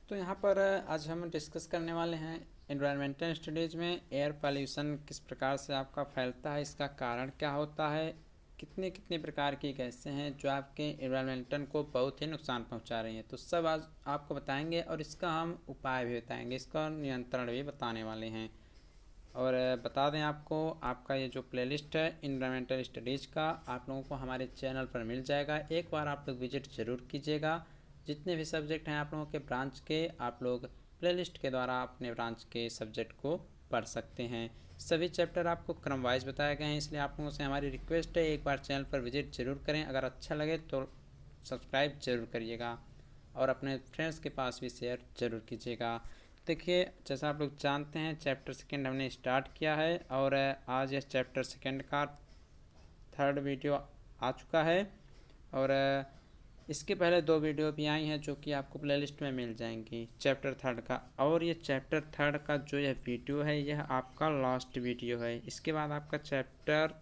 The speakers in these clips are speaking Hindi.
तो यहाँ पर आज हम डिस्कस करने वाले हैं एनवायरमेंटल स्टडीज़ में एयर पॉल्यूशन किस प्रकार से आपका फैलता है, इसका कारण क्या होता है, कितने कितने प्रकार की गैसें हैं जो आपके एनवायरमेंटल को बहुत ही नुकसान पहुँचा रही हैं। तो सब आज आपको बताएंगे और इसका हम उपाय भी बताएंगे, इसका नियंत्रण भी बताने वाले हैं। और बता दें आपको, आपका ये जो प्लेलिस्ट है एनवायरमेंटल स्टडीज़ का आप लोगों को हमारे चैनल पर मिल जाएगा। एक बार आप लोग विजिट ज़रूर कीजिएगा। जितने भी सब्जेक्ट हैं आप लोगों के ब्रांच के, आप लोग प्लेलिस्ट के द्वारा अपने ब्रांच के सब्जेक्ट को पढ़ सकते हैं। सभी चैप्टर आपको क्रम वाइज बताए गए हैं, इसलिए आप लोगों से हमारी रिक्वेस्ट है एक बार चैनल पर विजिट ज़रूर करें। अगर अच्छा लगे तो सब्सक्राइब ज़रूर करिएगा और अपने फ्रेंड्स के पास भी शेयर ज़रूर कीजिएगा। देखिए, जैसा आप लोग जानते हैं चैप्टर सेकेंड हमने स्टार्ट किया है और आज यह चैप्टर सेकेंड का थर्ड वीडियो आ चुका है। और इसके पहले दो वीडियो भी आई हैं जो कि आपको प्लेलिस्ट में मिल जाएंगी चैप्टर थर्ड का। और ये चैप्टर थर्ड का जो यह वीडियो है यह आपका लास्ट वीडियो है। इसके बाद आपका चैप्टर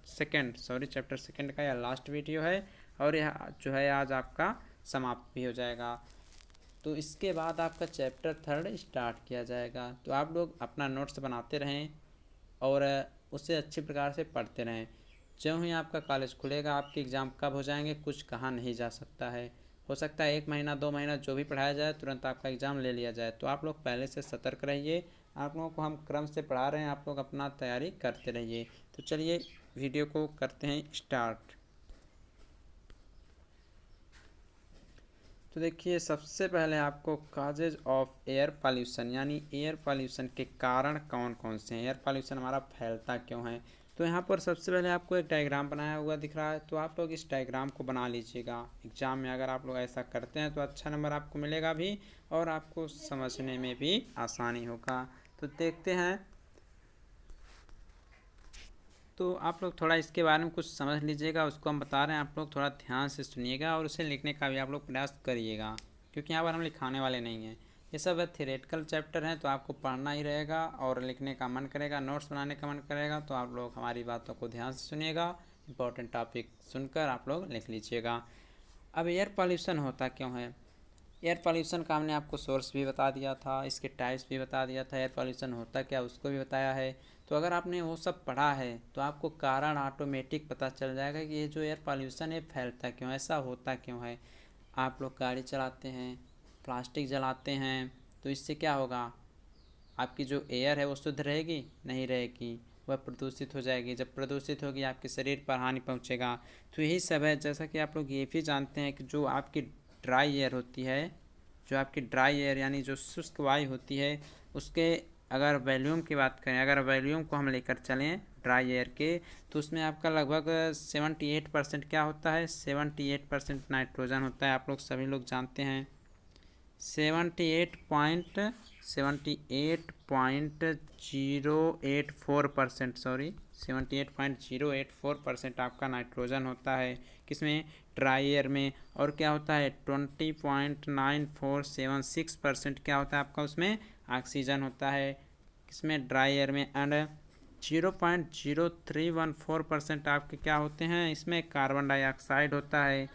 सेकेंड का यह लास्ट वीडियो है और यह जो है आज आपका समाप्त भी हो जाएगा। तो इसके बाद आपका चैप्टर थर्ड स्टार्ट किया जाएगा। तो आप लोग अपना नोट्स बनाते रहें और उसे अच्छी प्रकार से पढ़ते रहें। ज्यों ही आपका कॉलेज खुलेगा, आपके एग्ज़ाम कब हो जाएंगे कुछ कहा नहीं जा सकता है। हो सकता है 1 महीना 2 महीना जो भी पढ़ाया जाए तुरंत आपका एग्ज़ाम ले लिया जाए। तो आप लोग पहले से सतर्क रहिए। आप लोगों को हम क्रम से पढ़ा रहे हैं, आप लोग अपना तैयारी करते रहिए। तो चलिए वीडियो को करते हैं स्टार्ट। तो देखिए, सबसे पहले आपको काजेज ऑफ एयर पॉल्यूशन यानी एयर पॉल्यूशन के कारण कौन कौन से हैं, एयर पॉल्यूशन हमारा फैलता क्यों है। तो यहाँ पर सबसे पहले आपको एक डायग्राम बनाया हुआ दिख रहा है, तो आप लोग इस डायग्राम को बना लीजिएगा। एग्ज़ाम में अगर आप लोग ऐसा करते हैं तो अच्छा नंबर आपको मिलेगा भी और आपको समझने में भी आसानी होगा। तो देखते हैं। तो आप लोग थोड़ा इसके बारे में कुछ समझ लीजिएगा, उसको हम बता रहे हैं, आप लोग थोड़ा ध्यान से सुनिएगा और उसे लिखने का भी आप लोग प्रयास करिएगा, क्योंकि यहाँ पर हम लिखाने वाले नहीं हैं। ये सब थियोरेटिकल चैप्टर हैं तो आपको पढ़ना ही रहेगा और लिखने का मन करेगा, नोट्स बनाने का मन करेगा। तो आप लोग हमारी बातों को ध्यान से सुनिएगा, इंपॉर्टेंट टॉपिक सुनकर आप लोग लिख लीजिएगा। अब एयर पॉल्यूशन होता क्यों है। एयर पॉल्यूशन का हमने आपको सोर्स भी बता दिया था, इसके टाइप्स भी बता दिया था, एयर पॉल्यूशन होता क्या उसको भी बताया है। तो अगर आपने वो सब पढ़ा है तो आपको कारण ऑटोमेटिक पता चल जाएगा कि ये जो एयर पॉल्यूशन है फैलता क्यों, ऐसा होता क्यों है। आप लोग गाड़ी चलाते हैं, प्लास्टिक जलाते हैं, तो इससे क्या होगा, आपकी जो एयर है वो शुद्ध रहेगी नहीं रहेगी, वह प्रदूषित हो जाएगी। जब प्रदूषित होगी आपके शरीर पर हानि पहुंचेगा। तो यही सब है। जैसा कि आप लोग ये भी जानते हैं कि जो आपकी ड्राई एयर होती है, जो आपकी ड्राई एयर यानी जो शुष्क वायु होती है, उसके अगर वॉल्यूम की बात करें, अगर वॉल्यूम को हम लेकर चलें ड्राई एयर के, तो उसमें आपका लगभग 78% क्या होता है, 78% नाइट्रोजन होता है। आप लोग सभी लोग जानते हैं 78.084%, सॉरी 78.084% आपका नाइट्रोजन होता है किसमें, ड्राई एयर में। और क्या होता है 20.9476% क्या होता है आपका उसमें, ऑक्सीजन होता है किसमें, ड्राई एयर में। एंड 0.0314% आपके क्या होते हैं इसमें, कार्बन डाइऑक्साइड होता है।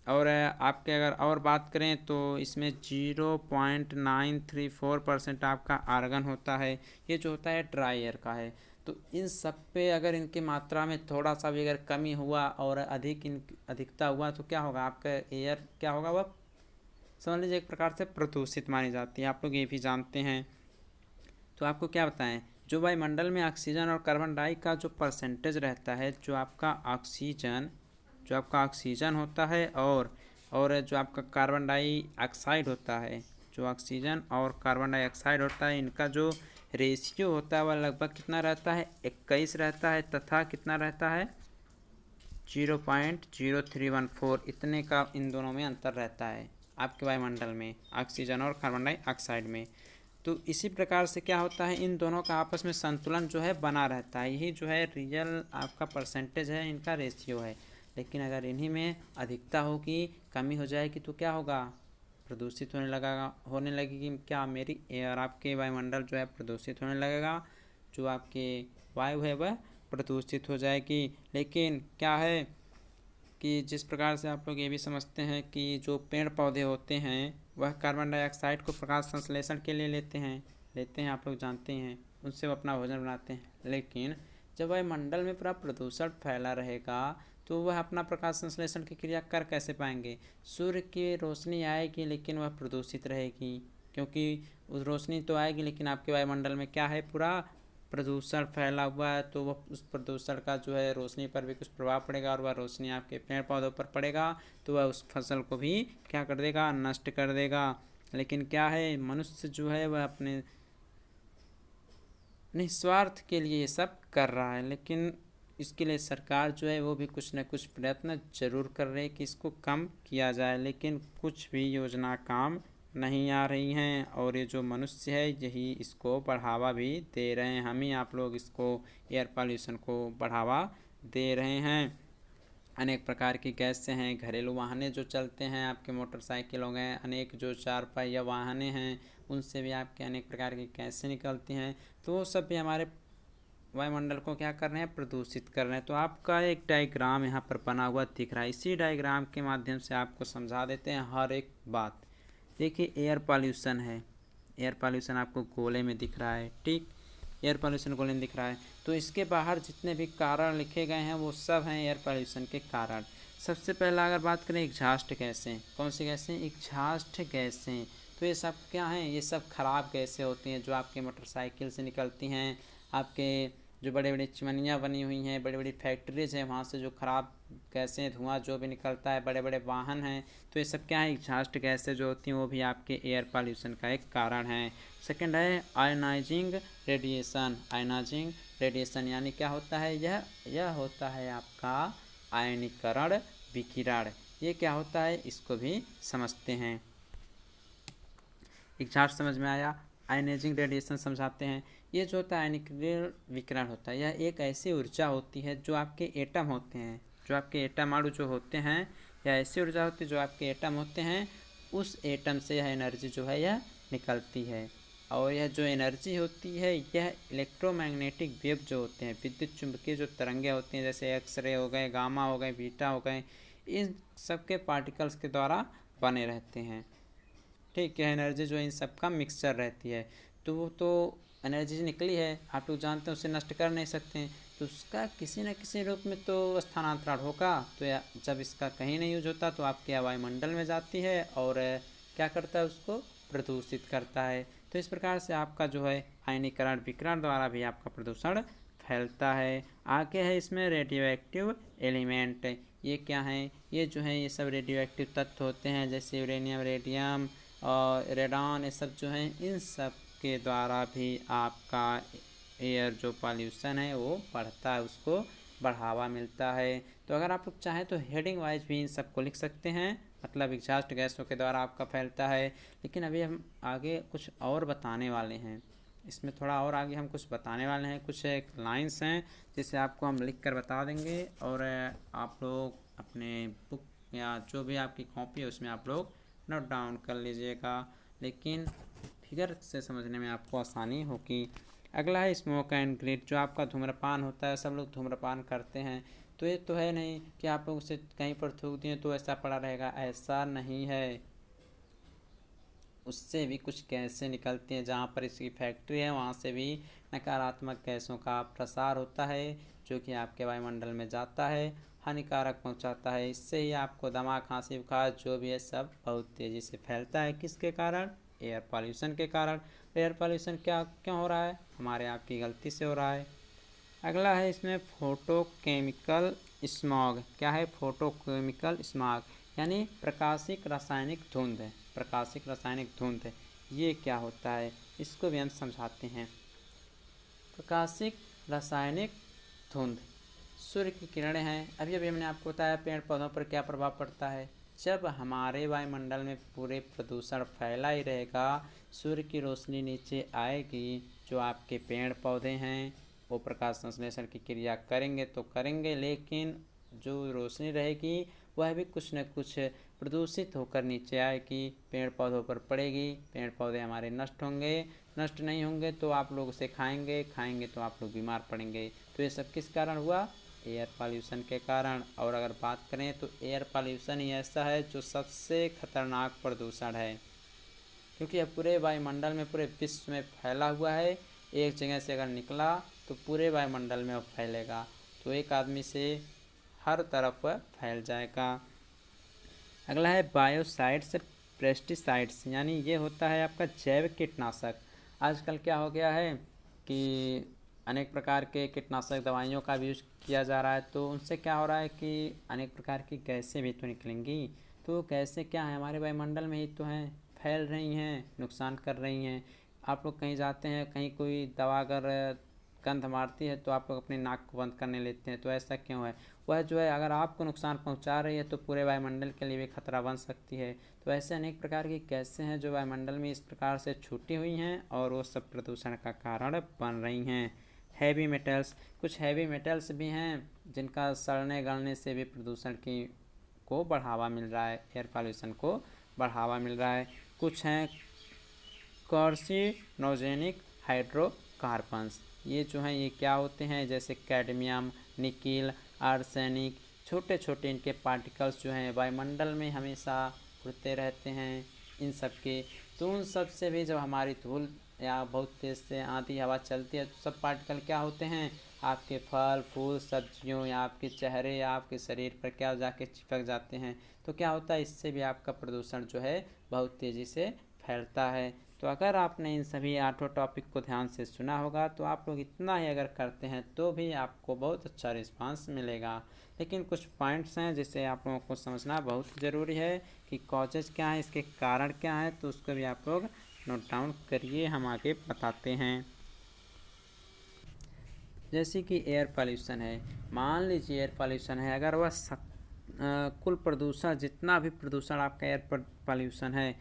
और आपके अगर और बात करें तो इसमें 0.934% आपका आर्गन होता है। ये जो होता है ड्राई एयर का है। तो इन सब पे अगर इनकी मात्रा में थोड़ा सा भी अगर कमी हुआ और अधिकता हुआ तो क्या होगा, आपका एयर क्या होगा, वह समझ लीजिए एक प्रकार से प्रदूषित मानी जाती है। आप लोग ये भी जानते हैं। तो आपको क्या बताएं, जो वायुमंडल में ऑक्सीजन और कार्बन डाई का जो परसेंटेज रहता है, जो आपका ऑक्सीजन होता है और जो आपका कार्बन डाइऑक्साइड होता है, जो ऑक्सीजन और कार्बन डाइऑक्साइड होता है, इनका जो रेशियो होता है वह लगभग कितना रहता है, 21 रहता है। तथा कितना रहता है, 0.0314, इतने का इन दोनों में अंतर रहता है आपके वायुमंडल में, ऑक्सीजन और कार्बन डाइऑक्साइड में। तो इसी प्रकार से क्या होता है, इन दोनों का आपस में संतुलन जो है बना रहता है। यही जो है रियल आपका परसेंटेज है, इनका रेशियो है। लेकिन अगर इन्हीं में अधिकता होगी, कमी हो जाएगी तो क्या होगा, प्रदूषित होने लगेगी क्या, मेरी एयर, आपके वायुमंडल जो है प्रदूषित होने लगेगा। जो आपके वायु है वह प्रदूषित हो जाएगी। लेकिन क्या है, कि जिस प्रकार से आप लोग ये भी समझते हैं कि जो पेड़ पौधे होते हैं वह कार्बन डाइऑक्साइड को प्रकाश संश्लेषण के लिए लेते हैं आप लोग जानते हैं, उनसे वो अपना भोजन बनाते हैं। लेकिन जब वायुमंडल में पूरा प्रदूषण फैला रहेगा तो वह अपना प्रकाश संश्लेषण की क्रिया कर कैसे पाएंगे? सूर्य की रोशनी आएगी लेकिन वह प्रदूषित रहेगी, क्योंकि उस रोशनी तो आएगी लेकिन आपके वायुमंडल में क्या है, पूरा प्रदूषण फैला हुआ है। तो वह उस प्रदूषण का जो है रोशनी पर भी कुछ प्रभाव पड़ेगा और वह रोशनी आपके पेड़ पौधों पर पड़ेगा तो वह उस फसल को भी क्या कर देगा, नष्ट कर देगा। लेकिन क्या है, मनुष्य जो है वह अपने निस्वार्थ के लिए ये सब कर रहा है, लेकिन इसके लिए सरकार जो है वो भी कुछ न कुछ प्रयत्न जरूर कर रही है कि इसको कम किया जाए, लेकिन कुछ भी योजना काम नहीं आ रही हैं। और ये जो मनुष्य है यही इसको बढ़ावा भी दे रहे हैं, हम ही आप लोग इसको एयर पॉल्यूशन को बढ़ावा दे रहे हैं। अनेक प्रकार की गैस से हैं, घरेलू वाहने जो चलते हैं, आपके मोटरसाइकिल हो गए, अनेक जो चार पहिया वाहने हैं उनसे भी आपके अनेक प्रकार की गैसें निकलती हैं। तो वो सब भी हमारे वायुमंडल को क्या कर रहे हैं, प्रदूषित कर रहे हैं। तो आपका एक डायग्राम यहाँ पर बना हुआ दिख रहा है, इसी डायग्राम के माध्यम से आपको समझा देते हैं हर एक बात। देखिए एयर पॉल्यूशन है, एयर पॉल्यूशन आपको गोले में दिख रहा है, ठीक, एयर पॉल्यूशन गोले में दिख रहा है। तो इसके बाहर जितने भी कारण लिखे गए हैं वो सब हैं एयर पॉल्यूशन के कारण। सबसे पहला अगर बात करें एग्जॉस्ट गैसें, कौन सी गैसें, एग्जॉस्ट गैसें। तो ये सब क्या हैं, ये सब खराब गैसें होती हैं जो आपके मोटरसाइकिल से निकलती हैं, आपके जो बड़े बड़ी चिमनियाँ बनी हुई हैं, बड़ी बड़ी फैक्ट्रीज हैं, वहाँ से जो खराब गैसें धुआं जो भी निकलता है, बड़े बड़े वाहन हैं, तो ये सब क्या है, एग्जॉस्ट गैसें जो होती हैं वो भी आपके एयर पॉल्यूशन का एक कारण है। सेकंड है आयनाइजिंग रेडिएशन। आयनाइजिंग रेडिएशन यानी क्या होता है, यह होता है आपका आयनीकरण विकिरण। ये क्या होता है इसको भी समझते हैं। एग्जॉस्ट समझ में आया, आयनाइजिंग रेडिएशन समझाते हैं। ये जो होता है आयनीकरण विकिरण होता है, यह एक ऐसी ऊर्जा होती है जो आपके एटम होते हैं, जो आपके एटम अणु जो होते हैं, यह ऐसी ऊर्जा होती है जो आपके एटम होते हैं, उस एटम से यह एनर्जी जो है यह निकलती है। और यह जो एनर्जी होती है यह इलेक्ट्रोमैग्नेटिक वेव जो होते हैं, विद्युत चुंबकीय जो तरंगें होती हैं, जैसे एक्सरे हो गए, गामा हो गए, बीटा हो गए, इन सब के पार्टिकल्स के द्वारा बने रहते हैं। ठीक है, एनर्जी जो इन सब का मिक्सचर रहती है। तो वो तो एनर्जी निकली है, आप लोग जानते हैं, उसे नष्ट कर नहीं सकते हैं, तो उसका किसी न किसी रूप में तो स्थानांतरण होगा। तो जब इसका कहीं नहीं यूज होता तो आपके वायुमंडल में जाती है और क्या करता है, उसको प्रदूषित करता है। तो इस प्रकार से आपका जो है आयनीकरण विकिरण द्वारा भी आपका प्रदूषण फैलता है। आगे है इसमें रेडियो एक्टिव एलिमेंट। ये क्या है, ये जो है ये सब रेडियो एक्टिव तत्व होते हैं, जैसे यूरेनियम, रेडियम और रेडॉन, ये सब जो हैं इन सब के द्वारा भी आपका एयर जो पॉल्यूशन है वो बढ़ता है, उसको बढ़ावा मिलता है। तो अगर आप लोग चाहें तो हेडिंग वाइज भी इन सबको लिख सकते हैं, मतलब एग्जॉस्ट गैसों के द्वारा आपका फैलता है। लेकिन अभी हम आगे कुछ और बताने वाले हैं, इसमें थोड़ा और आगे हम कुछ बताने वाले हैं, कुछ एक लाइंस हैं जिसे आपको हम लिख कर बता देंगे और आप लोग अपने बुक या जो भी आपकी कॉपी है उसमें आप लोग नोट डाउन कर लीजिएगा, लेकिन फिगर से समझने में आपको आसानी होगी। अगला है स्मोक एंड ग्रिड, जो आपका धूम्रपान होता है, सब लोग धूम्रपान करते हैं। तो ये तो है नहीं कि आप लोग उसे कहीं पर थूक दिए तो ऐसा पड़ा रहेगा, ऐसा नहीं है, उससे भी कुछ गैसें निकलती हैं। जहाँ पर इसकी फैक्ट्री है वहाँ से भी नकारात्मक गैसों का प्रसार होता है जो कि आपके वायुमंडल में जाता है, हानिकारक पहुँचाता है। इससे ही आपको दमा, खांसी, बुखार जो भी है सब बहुत तेज़ी से फैलता है। किसके कारण, एयर पॉल्यूशन के कारण। एयर पॉल्यूशन क्या क्यों हो रहा है, हमारे आपकी गलती से हो रहा है। अगला है इसमें फोटोकेमिकल स्मॉग। क्या है, फोटोकेमिकल स्मॉग यानी प्रकाशिक रासायनिक धुंध। प्रकाशिक रासायनिक धुंध ये क्या होता है, इसको भी हम समझाते हैं। प्रकाशिक रासायनिक धुंध, सूर्य की किरणें हैं, अभी अभी हमने आपको बताया पेड़ पौधों पर क्या प्रभाव पड़ता है। जब हमारे वायुमंडल में पूरे प्रदूषण फैला ही रहेगा, सूर्य की रोशनी नीचे आएगी, जो आपके पेड़ पौधे हैं वो प्रकाश संश्लेषण की क्रिया करेंगे तो करेंगे, लेकिन जो रोशनी रहेगी वह भी कुछ न कुछ प्रदूषित होकर नीचे आएगी, पेड़ पौधों पर पड़ेगी, पेड़ पौधे हमारे नष्ट होंगे, नष्ट नहीं होंगे तो आप लोग उसे खाएंगे, खाएंगे तो आप लोग बीमार पड़ेंगे। तो ये सब किस कारण हुआ, एयर पॉल्यूशन के कारण। और अगर बात करें तो एयर पॉल्यूशन ही ऐसा है जो सबसे खतरनाक प्रदूषण है, क्योंकि यह पूरे वायुमंडल में, पूरे विश्व में फैला हुआ है। एक जगह से अगर निकला तो पूरे वायुमंडल में वह फैलेगा, तो एक आदमी से हर तरफ वह फैल जाएगा। अगला है बायोसाइड्स, पेस्टिसाइड्स, यानी ये होता है आपका जैव कीटनाशक। आजकल क्या हो गया है कि अनेक प्रकार के कीटनाशक दवाइयों का भी यूज़ किया जा रहा है, तो उनसे क्या हो रहा है कि अनेक प्रकार की गैसें भी तो निकलेंगी। तो गैसें क्या है, हमारे वायुमंडल में ही तो हैं, फैल रही हैं, नुकसान कर रही हैं। आप लोग कहीं जाते हैं, कहीं कोई दवा अगर गंध मारती है तो आप लोग अपने नाक को बंद करने लेते हैं, तो ऐसा क्यों है? वह जो है अगर आपको नुकसान पहुंचा रही है तो पूरे वायुमंडल के लिए भी खतरा बन सकती है। तो ऐसे अनेक प्रकार की गैसें हैं जो वायुमंडल में इस प्रकार से छूटी हुई हैं और वो सब प्रदूषण का कारण बन रही हैं। हैवी मेटल्स, कुछ हैवी मेटल्स भी हैं जिनका सड़ने गलने से भी प्रदूषण की को बढ़ावा मिल रहा है, एयर पॉल्यूशन को बढ़ावा मिल रहा है। कुछ हैं कार्सिनोजेनिक हाइड्रोकार्बन्स, ये जो हैं ये क्या होते हैं, जैसे कैडमियम, निकिल, आर्सेनिक, छोटे छोटे इनके पार्टिकल्स जो हैं वायुमंडल में हमेशा उड़ते रहते हैं इन सब के। तो उन सब से भी जब हमारी धूल या बहुत तेज़ से आंधी हवा चलती है तो सब पार्टिकल क्या होते हैं, आपके फल फूल सब्जियों या आपके चेहरे या आपके शरीर पर क्या जाके चिपक जाते हैं। तो क्या होता है, इससे भी आपका प्रदूषण जो है बहुत तेज़ी से फैलता है। तो अगर आपने इन सभी 8 टॉपिक को ध्यान से सुना होगा तो आप लोग इतना ही अगर करते हैं तो भी आपको बहुत अच्छा रिस्पांस मिलेगा। लेकिन कुछ पॉइंट्स हैं जिसे आप लोगों को समझना बहुत ज़रूरी है कि कॉजेज क्या है, इसके कारण क्या है, तो उसको भी आप लोग नोट डाउन करिए, हम आगे बताते हैं। जैसे कि एयर पॉल्यूशन है, मान लीजिए एयर पॉल्यूशन है, अगर वह कुल प्रदूषण, जितना भी प्रदूषण आपका एयर पॉल्यूशन है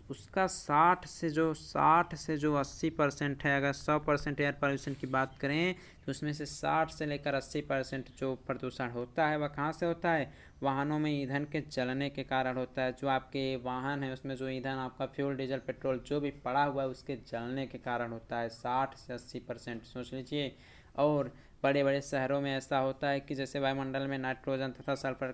उसका 60 से जो 80% है, अगर 100% एयर पॉल्यूशन की बात करें तो उसमें से 60 से लेकर 80% जो प्रदूषण होता है वह कहाँ से होता है, वाहनों में ईंधन के जलने के कारण होता है। जो आपके वाहन है उसमें जो ईंधन आपका फ्यूल डीजल पेट्रोल जो भी पड़ा हुआ है उसके जलने के कारण होता है, 60 से 80% सोच लीजिए। और बड़े बड़े शहरों में ऐसा होता है कि जैसे वायुमंडल में नाइट्रोजन तथा सल्फर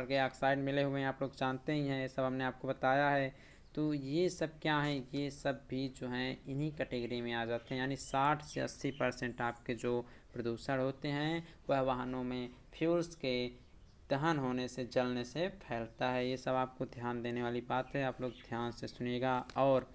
के ऑक्साइड मिले हुए हैं, आप लोग जानते ही हैं, ये सब हमने आपको बताया है। तो ये सब क्या है, ये सब भी जो हैं इन्हीं कैटेगरी में आ जाते हैं, यानी 60 से 80% आपके जो प्रदूषण होते हैं वह वाहनों में फ्यूल्स के दहन होने से, जलने से फैलता है। ये सब आपको ध्यान देने वाली बात है, आप लोग ध्यान से सुनिएगा। और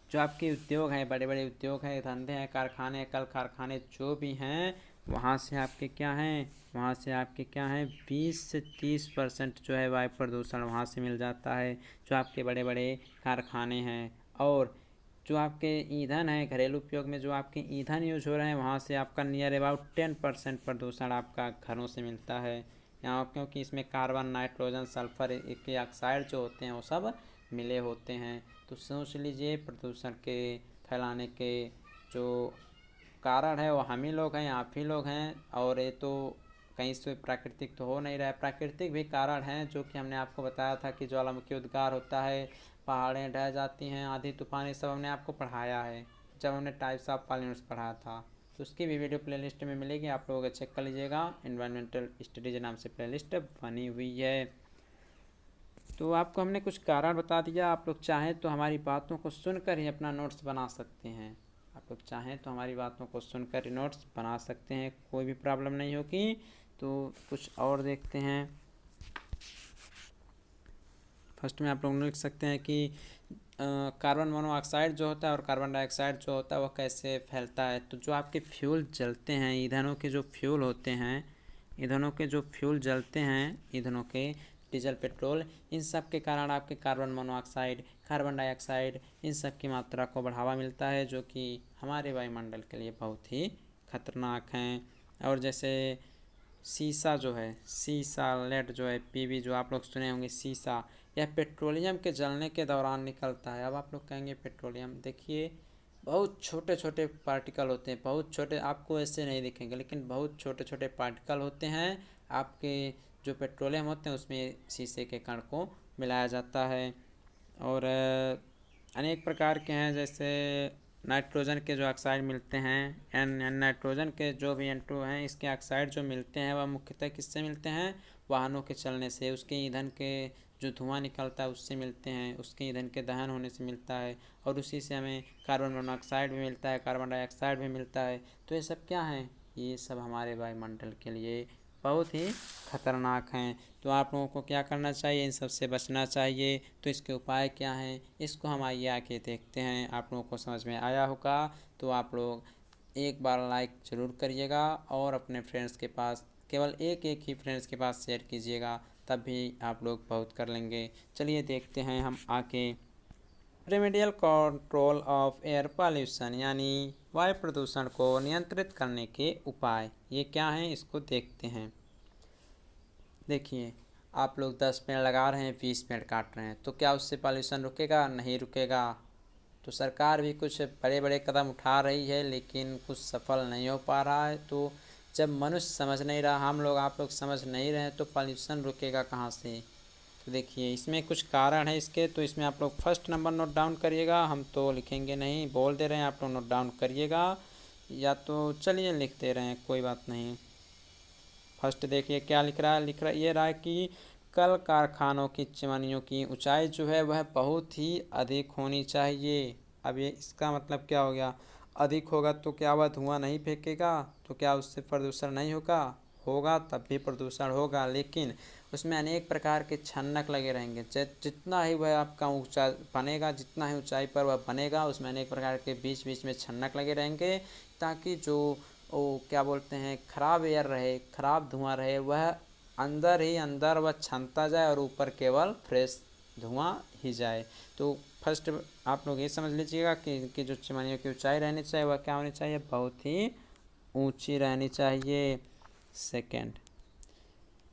जो आपके उद्योग हैं, बड़े बड़े उद्योग हैं, धंधे हैं, कारखाने, कल कारखाने जो भी हैं, वहाँ से आपके क्या हैं, वहाँ से आपके क्या हैं 20 से 30% जो है वायु प्रदूषण वहाँ से मिल जाता है, जो आपके बड़े बड़े कारखाने हैं। और जो आपके ईंधन है, घरेलू उपयोग में जो आपके ईंधन यूज हो रहे हैं वहाँ से आपका नियर अबाउट 10% प्रदूषण आपका घरों से मिलता है यहाँ, क्योंकि इसमें कार्बन, नाइट्रोजन, सल्फर के ऑक्साइड जो होते हैं वो सब मिले होते हैं। तो सोच लीजिए प्रदूषण के फैलाने के जो कारण है वो हम ही लोग हैं, आप ही लोग हैं। और ये तो कहीं से प्राकृतिक तो हो नहीं रहा है, प्राकृतिक भी कारण हैं जो कि हमने आपको बताया था कि ज्वालामुखी उद्गार होता है, पहाड़ें ढह जाती हैं, आंधी तूफान, ये सब हमने आपको पढ़ाया है जब हमने टाइप्स ऑफ पॉल्यूशंस पढ़ाया था। तो उसकी भी वीडियो प्लेलिस्ट में मिलेगी, आप लोग चेक कर लीजिएगा। एनवायरमेंटल स्टडीज नाम से प्लेलिस्ट बनी हुई है। तो आपको हमने कुछ कारण बता दिया, आप लोग चाहें तो हमारी बातों को सुनकर ही अपना नोट्स बना सकते हैं। आप लोग चाहें तो हमारी बातों को सुनकर नोट्स बना सकते हैं, कोई भी प्रॉब्लम नहीं होगी। तो कुछ और देखते हैं। फर्स्ट में आप लोग लिख सकते हैं कि कार्बन मोनोऑक्साइड जो होता है और कार्बन डाइऑक्साइड जो होता है वो कैसे फैलता है। तो जो आपके फ्यूल जलते हैं, ईंधनों के जो फ्यूल होते हैं, ईंधनों के जो फ्यूल जलते हैं, ईंधनों के डीजल पेट्रोल, इन सब के कारण आपके कार्बन मोनोऑक्साइड, कार्बन डाइऑक्साइड, इन सब की मात्रा को बढ़ावा मिलता है जो कि हमारे वायुमंडल के लिए बहुत ही खतरनाक हैं। और जैसे सीसा जो है, सीसा लेड जो है, पीवी जो आप लोग सुने होंगे, सीसा, यह पेट्रोलियम के जलने के दौरान निकलता है। अब आप लोग कहेंगे पेट्रोलियम, देखिए बहुत छोटे छोटे पार्टिकल होते हैं, बहुत छोटे, आपको ऐसे नहीं दिखेंगे लेकिन बहुत छोटे छोटे पार्टिकल होते हैं। आपके जो पेट्रोलियम होते हैं उसमें शीशे के कण को मिलाया जाता है। और अनेक प्रकार के हैं, जैसे नाइट्रोजन के जो ऑक्साइड मिलते हैं, नाइट्रोजन के जो भी N2 हैं, इसके ऑक्साइड जो मिलते हैं वह मुख्यतः किससे मिलते हैं? वाहनों के चलने से, उसके ईंधन के जो धुआं निकलता है उससे मिलते हैं, उसके ईंधन के दहन होने से मिलता है, और उसी से हमें कार्बन मोनोऑक्साइड भी मिलता है, कार्बन डाइऑक्साइड भी मिलता है। तो ये सब क्या है? ये सब हमारे वायुमंडल के लिए बहुत ही खतरनाक हैं। तो आप लोगों को क्या करना चाहिए? इन सब से बचना चाहिए। तो इसके उपाय क्या हैं, इसको हम आइए आके देखते हैं। आप लोगों को समझ में आया होगा तो आप लोग एक बार लाइक ज़रूर करिएगा और अपने फ्रेंड्स के पास, केवल एक एक ही फ्रेंड्स के पास शेयर कीजिएगा, तब भी आप लोग बहुत कर लेंगे। चलिए देखते हैं हम आके remedial control of air pollution, यानी वायु प्रदूषण को नियंत्रित करने के उपाय ये क्या हैं, इसको देखते हैं। देखिए, आप लोग 10 पेड़ लगा रहे हैं, 20 पेड़ काट रहे हैं, तो क्या उससे पॉल्यूशन रुकेगा? नहीं रुकेगा। तो सरकार भी कुछ बड़े बड़े कदम उठा रही है, लेकिन कुछ सफल नहीं हो पा रहा है। तो जब मनुष्य समझ नहीं रहा, हम लोग आप लोग समझ नहीं रहे, तो पॉल्यूशन रुकेगा कहाँ से? तो देखिए, इसमें कुछ कारण है इसके। तो इसमें आप लोग फर्स्ट नंबर नोट डाउन करिएगा, हम तो लिखेंगे नहीं, बोल दे रहे हैं, आप लोग नोट डाउन करिएगा, या तो चलिए लिख दे रहे हैं, कोई बात नहीं। फर्स्ट देखिए क्या लिख रहा है, ये रहा है कि कल कारखानों की चिमनियों की ऊंचाई जो है वह बहुत ही अधिक होनी चाहिए। अब ये इसका मतलब क्या हो गया? अधिक होगा तो क्या वह धुआं नहीं फेंकेगा? तो क्या उससे प्रदूषण नहीं होगा? होगा, तब भी प्रदूषण होगा, लेकिन उसमें अनेक प्रकार के छन्नक लगे रहेंगे। जितना ही वह आपका ऊंचा बनेगा, जितना ही ऊंचाई पर वह बनेगा, उसमें अनेक प्रकार के बीच बीच में छन्नक लगे रहेंगे, ताकि जो वो क्या बोलते हैं, खराब एयर रहे, खराब धुआं रहे, वह अंदर ही अंदर वह छनता जाए और ऊपर केवल फ्रेश धुआं ही जाए। तो फर्स्ट आप लोग ये समझ लीजिएगा कि इनकी जो चिमनियों की ऊंचाई रहनी चाहिए वह क्या होनी चाहिए? बहुत ही ऊंची रहनी चाहिए।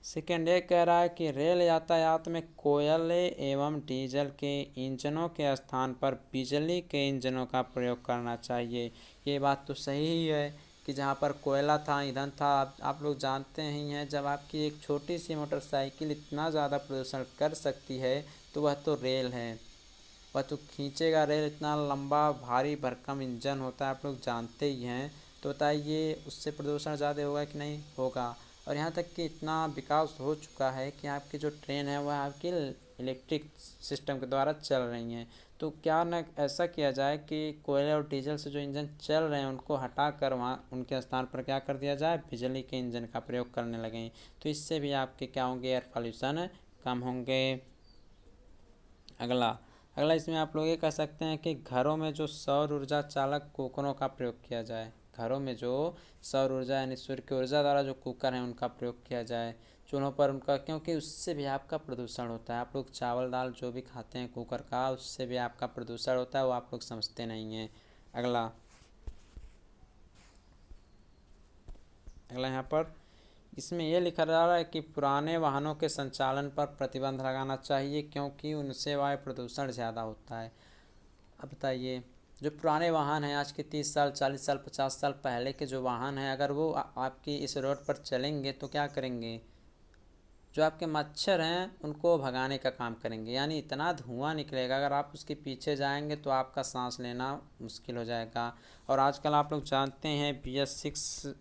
सेकेंड ये कह रहा है कि रेल यातायात में कोयले एवं डीजल के इंजनों के स्थान पर बिजली के इंजनों का प्रयोग करना चाहिए। ये बात तो सही ही है कि जहाँ पर कोयला था, ईंधन था, आप लोग जानते ही हैं, जब आपकी एक छोटी सी मोटरसाइकिल इतना ज़्यादा प्रदूषण कर सकती है तो वह तो रेल है, वह तो खींचेगा रेल। इतना लंबा भारी भरकम इंजन होता है, आप लोग जानते ही हैं। तो बताइए उससे प्रदूषण ज़्यादा होगा कि नहीं होगा? और यहाँ तक कि इतना विकास हो चुका है कि आपकी जो ट्रेन है वह आपकी इलेक्ट्रिक सिस्टम के द्वारा चल रही हैं। तो क्या न ऐसा किया जाए कि कोयले और डीजल से जो इंजन चल रहे हैं उनको हटा कर वहाँ उनके स्थान पर क्या कर दिया जाए? बिजली के इंजन का प्रयोग करने लगें। तो इससे भी आपके क्या होंगे? एयर पॉल्यूशन कम होंगे। अगला अगला इसमें आप लोग ये कह सकते हैं कि घरों में जो सौर ऊर्जा चालक कुकरों का प्रयोग किया जाए। घरों में जो सौर ऊर्जा यानी सूर्य की ऊर्जा द्वारा जो कुकर हैं उनका प्रयोग किया जाए चूल्हों पर उनका, क्योंकि उससे भी आपका प्रदूषण होता है। आप लोग चावल दाल जो भी खाते हैं कुकर का, उससे भी आपका प्रदूषण होता है, वो आप लोग समझते नहीं हैं। अगला अगला यहाँ पर इसमें यह लिखा जा रहा है कि पुराने वाहनों के संचालन पर प्रतिबंध लगाना चाहिए, क्योंकि उनसे वायु प्रदूषण ज़्यादा होता है। अब बताइए, जो पुराने वाहन हैं, आज के 30 साल 40 साल 50 साल पहले के जो वाहन हैं, अगर वो आपकी इस रोड पर चलेंगे तो क्या करेंगे? जो आपके मच्छर हैं उनको भगाने का काम करेंगे, यानी इतना धुआं निकलेगा, अगर आप उसके पीछे जाएंगे तो आपका सांस लेना मुश्किल हो जाएगा। और आजकल आप लोग जानते हैं BS6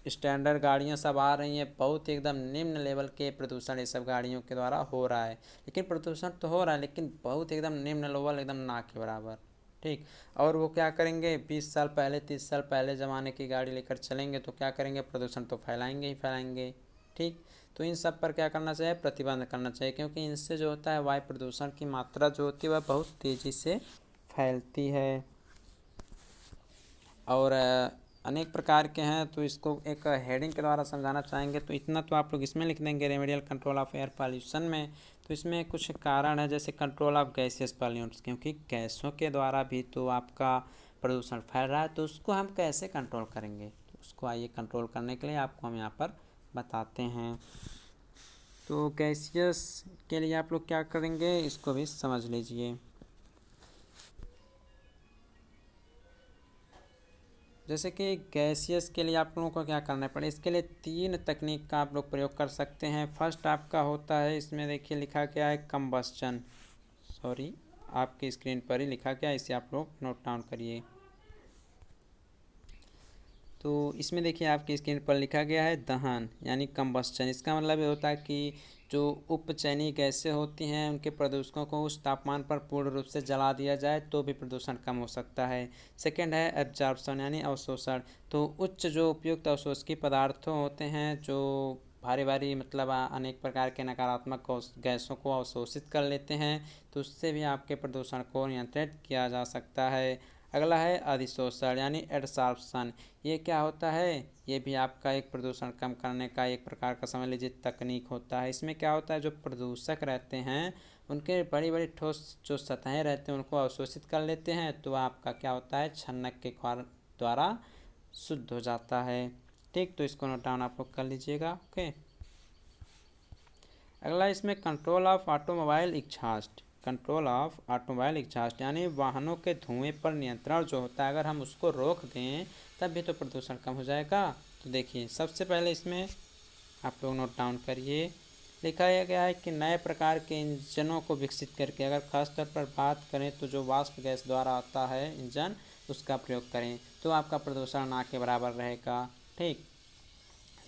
स्टैंडर्ड गाड़ियाँ सब आ रही हैं, बहुत एकदम निम्न लेवल के प्रदूषण ये सब गाड़ियों के द्वारा हो रहा है। लेकिन प्रदूषण तो हो रहा है, लेकिन बहुत एकदम निम्न लेवल, एकदम ना के बराबर। ठीक। और वो क्या करेंगे? 20 साल पहले 30 साल पहले ज़माने की गाड़ी लेकर चलेंगे तो क्या करेंगे? प्रदूषण तो फैलाएंगे ही फैलाएंगे। ठीक। तो इन सब पर क्या करना चाहिए? प्रतिबंध करना चाहिए, क्योंकि इनसे जो होता है वायु प्रदूषण की मात्रा जो होती है वह बहुत तेज़ी से फैलती है। और अनेक प्रकार के हैं, तो इसको एक हेडिंग के द्वारा समझाना चाहेंगे। तो इतना तो आप लोग इसमें लिख देंगे remedial control of air pollution में। तो इसमें कुछ कारण है, जैसे कंट्रोल ऑफ गैसेस पॉल्यूट्स, क्योंकि गैसों के द्वारा भी तो आपका प्रदूषण फैल रहा है, तो उसको हम कैसे कंट्रोल करेंगे? तो उसको आइए कंट्रोल करने के लिए आपको हम यहाँ पर बताते हैं। तो गैसियस के लिए आप लोग क्या करेंगे, इसको भी समझ लीजिए। जैसे कि गैसियस के लिए आप लोगों को क्या करना पड़े, इसके लिए 3 तकनीक का आप लोग प्रयोग कर सकते हैं। फर्स्ट आपका होता है, इसमें देखिए लिखा गया है कंबस्चन, सॉरी आपकी स्क्रीन पर ही लिखा गया है, इसे आप लोग नोट डाउन करिए। तो इसमें देखिए आपकी स्क्रीन पर लिखा गया है दहन यानी कंबस्चन। इसका मतलब ये होता है कि जो उपचयनी गैसें होती हैं उनके प्रदूषकों को उस तापमान पर पूर्ण रूप से जला दिया जाए तो भी प्रदूषण कम हो सकता है। सेकंड है एब्जॉर्प्शन यानी अवशोषण। तो उच्च जो उपयुक्त अवशोषकी पदार्थों होते हैं जो भारी भारी मतलब अनेक प्रकार के नकारात्मक गैसों को अवशोषित कर लेते हैं, तो उससे भी आपके प्रदूषण को नियंत्रित किया जा सकता है। अगला है अधिशोषण यानी एडसॉर्प्शन। ये क्या होता है? ये भी आपका एक प्रदूषण कम करने का एक प्रकार का समझ लीजिए तकनीक होता है। इसमें क्या होता है, जो प्रदूषक रहते हैं उनके बड़ी बड़ी ठोस जो सतहें रहते हैं उनको अवशोषित कर लेते हैं, तो आपका क्या होता है, छन्नक के द्वारा शुद्ध हो जाता है। ठीक, तो इसको नोट डाउन आप लोग कर लीजिएगा। ओके, अगला इसमें control of automobile exhaust. Control of automobile exhaust यानी वाहनों के धुएं पर नियंत्रण जो होता है, अगर हम उसको रोक दें तब भी तो प्रदूषण कम हो जाएगा। तो देखिए सबसे पहले इसमें आप लोग नोट डाउन करिए, लिखा गया है कि नए प्रकार के इंजनों को विकसित करके, अगर खास तौर पर बात करें तो जो वाष्प गैस द्वारा आता है इंजन, उसका प्रयोग करें तो आपका प्रदूषण ना के बराबर रहेगा। ठीक,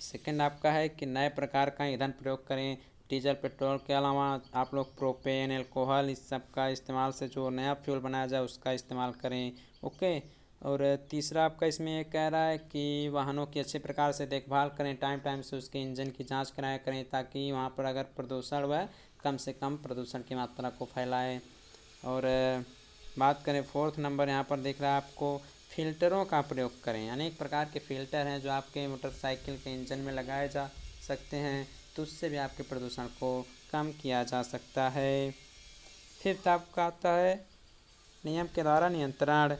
सेकंड आपका है कि नए प्रकार का ईंधन प्रयोग करें। डीजल पेट्रोल के अलावा आप लोग प्रोपेन एल्कोहल इस सब का इस्तेमाल से जो नया फ्यूल बनाया जाए उसका इस्तेमाल करें। ओके, और तीसरा आपका इसमें ये कह रहा है कि वाहनों की अच्छे प्रकार से देखभाल करें, टाइम टाइम से उसके इंजन की जांच कराया करें ताकि वहाँ पर अगर प्रदूषण वह कम से कम प्रदूषण की मात्रा को फैलाए। और बात करें फोर्थ नंबर, यहाँ पर दिख रहा है आपको फिल्टरों का प्रयोग करें। अनेक प्रकार के फिल्टर हैं जो आपके मोटरसाइकिल के इंजन में लगाए जा सकते हैं, तो उससे भी आपके प्रदूषण को कम किया जा सकता है। फिफ्थ आपका आता है नियम के द्वारा नियंत्रण।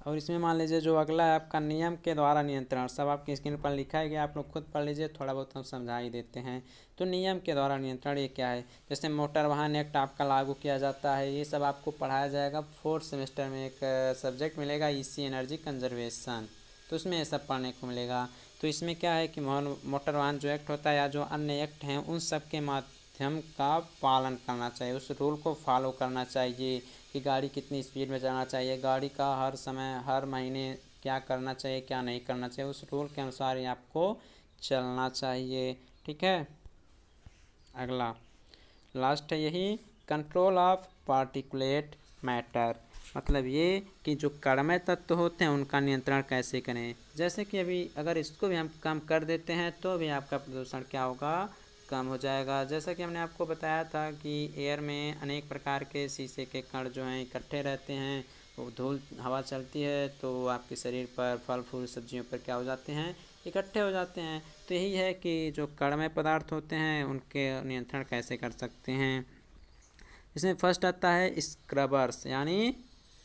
और इसमें मान लीजिए जो अगला है आपका नियम के द्वारा नियंत्रण, सब आपकी स्क्रीन पर लिखा है गया, आप लोग खुद पढ़ लीजिए, थोड़ा बहुत हम समझा ही देते हैं। तो नियम के द्वारा नियंत्रण ये क्या है, जैसे मोटर वाहन एक्ट आपका लागू किया जाता है, ये सब आपको पढ़ाया जाएगा। फोर्थ सेमेस्टर में एक सब्जेक्ट मिलेगा ईसी एनर्जी कंजर्वेशन, तो उसमें ये सब पढ़ने को मिलेगा। तो इसमें क्या है कि मोटर वाहन जो एक्ट होता है या जो अन्य एक्ट हैं उन सब के माध्यम का पालन करना चाहिए, उस रूल को फॉलो करना चाहिए कि गाड़ी कितनी स्पीड में चलाना चाहिए, गाड़ी का हर समय हर महीने क्या करना चाहिए क्या नहीं करना चाहिए, उस रूल के अनुसार ही आपको चलना चाहिए। ठीक है, अगला लास्ट है यही कंट्रोल ऑफ पार्टिकुलेट मैटर, मतलब ये कि जो कणमय तत्व होते हैं उनका नियंत्रण कैसे करें। जैसे कि अभी अगर इसको भी हम कम कर देते हैं तो भी आपका प्रदूषण क्या होगा, कम हो जाएगा। जैसा कि हमने आपको बताया था कि एयर में अनेक प्रकार के शीशे के कण जो हैं इकट्ठे रहते हैं, वो धूल हवा चलती है तो आपके शरीर पर फल फूल सब्जियों पर क्या हो जाते हैं, इकट्ठे हो जाते हैं। तो यही है कि जो कणमय पदार्थ होते हैं उनके नियंत्रण कैसे कर सकते हैं। इसमें फर्स्ट आता है स्क्रबर्स यानी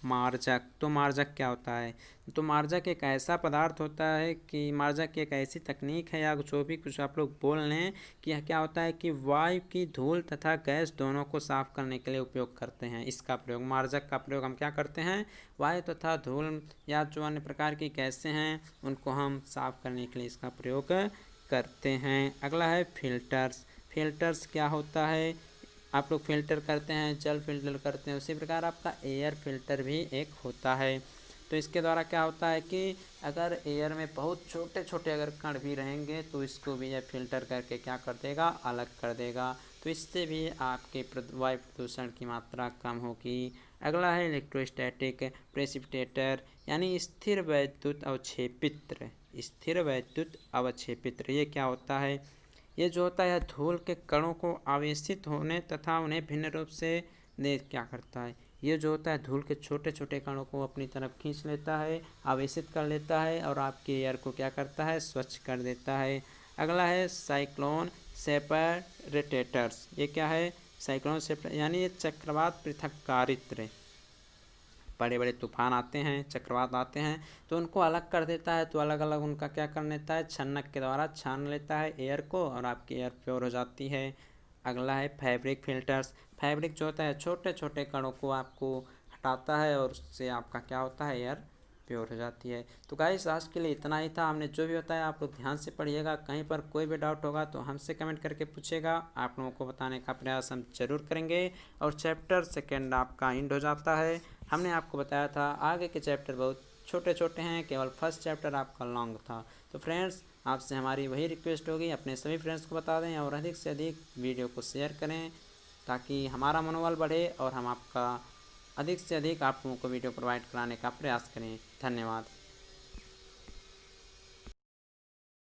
मार्जक। तो मार्जक क्या होता है, तो मार्जक एक ऐसा पदार्थ होता है कि मार्जक एक ऐसी तकनीक है या जो भी कुछ आप लोग बोल लें कि यह क्या होता है कि वायु की धूल तथा गैस दोनों को साफ करने के लिए उपयोग करते हैं। इसका प्रयोग, मार्जक का प्रयोग हम क्या करते हैं, वायु तथा धूल या जो अन्य प्रकार की गैसें हैं उनको हम साफ करने के लिए इसका प्रयोग करते हैं। अगला है फिल्टर्स। फिल्टर्स क्या होता है, आप लोग फिल्टर करते हैं, जल फिल्टर करते हैं, उसी प्रकार आपका एयर फिल्टर भी एक होता है। तो इसके द्वारा क्या होता है कि अगर एयर में बहुत छोटे छोटे अगर कण भी रहेंगे तो इसको भी यह फिल्टर करके क्या कर देगा, अलग कर देगा। तो इससे भी आपके वायु प्रदूषण की मात्रा कम होगी। अगला है इलेक्ट्रोस्टैटिक प्रेसिपिटेटर यानी स्थिर वैद्युत अवक्षेपित्र। स्थिर वैद्युत अवक्षेपित्र ये क्या होता है, ये जो होता है धूल के कणों को आवेशित होने तथा उन्हें भिन्न रूप से क्या करता है, ये जो होता है धूल के छोटे छोटे कणों को अपनी तरफ खींच लेता है, आवेशित कर लेता है और आपके एयर को क्या करता है, स्वच्छ कर देता है। अगला है साइक्लोन सेपरेटेटर्स। ये क्या है, साइक्लोन सेपरेट यानी ये चक्रवात पृथक्कारित्र, बड़े बड़े तूफान आते हैं, चक्रवात आते हैं तो उनको अलग कर देता है, तो अलग अलग उनका क्या कर लेता है, छन्नक के द्वारा छान लेता है एयर को और आपकी एयर प्योर हो जाती है। अगला है फैब्रिक फिल्टर्स। फैब्रिक जो होता है छोटे छोटे कणों को आपको हटाता है और उससे आपका क्या होता है, एयर प्योर हो जाती है। तो गाइस आज के लिए इतना ही था, हमने जो भी बताया आप लोग ध्यान से पढ़िएगा, कहीं पर कोई भी डाउट होगा तो हमसे कमेंट करके पूछेगा, आप लोगों को बताने का प्रयास हम जरूर करेंगे। और चैप्टर सेकेंड आपका एंड हो जाता है। हमने आपको बताया था आगे के चैप्टर बहुत छोटे छोटे हैं, केवल फर्स्ट चैप्टर आपका लॉन्ग था। तो फ्रेंड्स, आपसे हमारी वही रिक्वेस्ट होगी, अपने सभी फ्रेंड्स को बता दें और अधिक से अधिक वीडियो को शेयर करें, ताकि हमारा मनोबल बढ़े और हम आपका अधिक से अधिक आप लोगों को वीडियो प्रोवाइड कराने का प्रयास करें। धन्यवाद।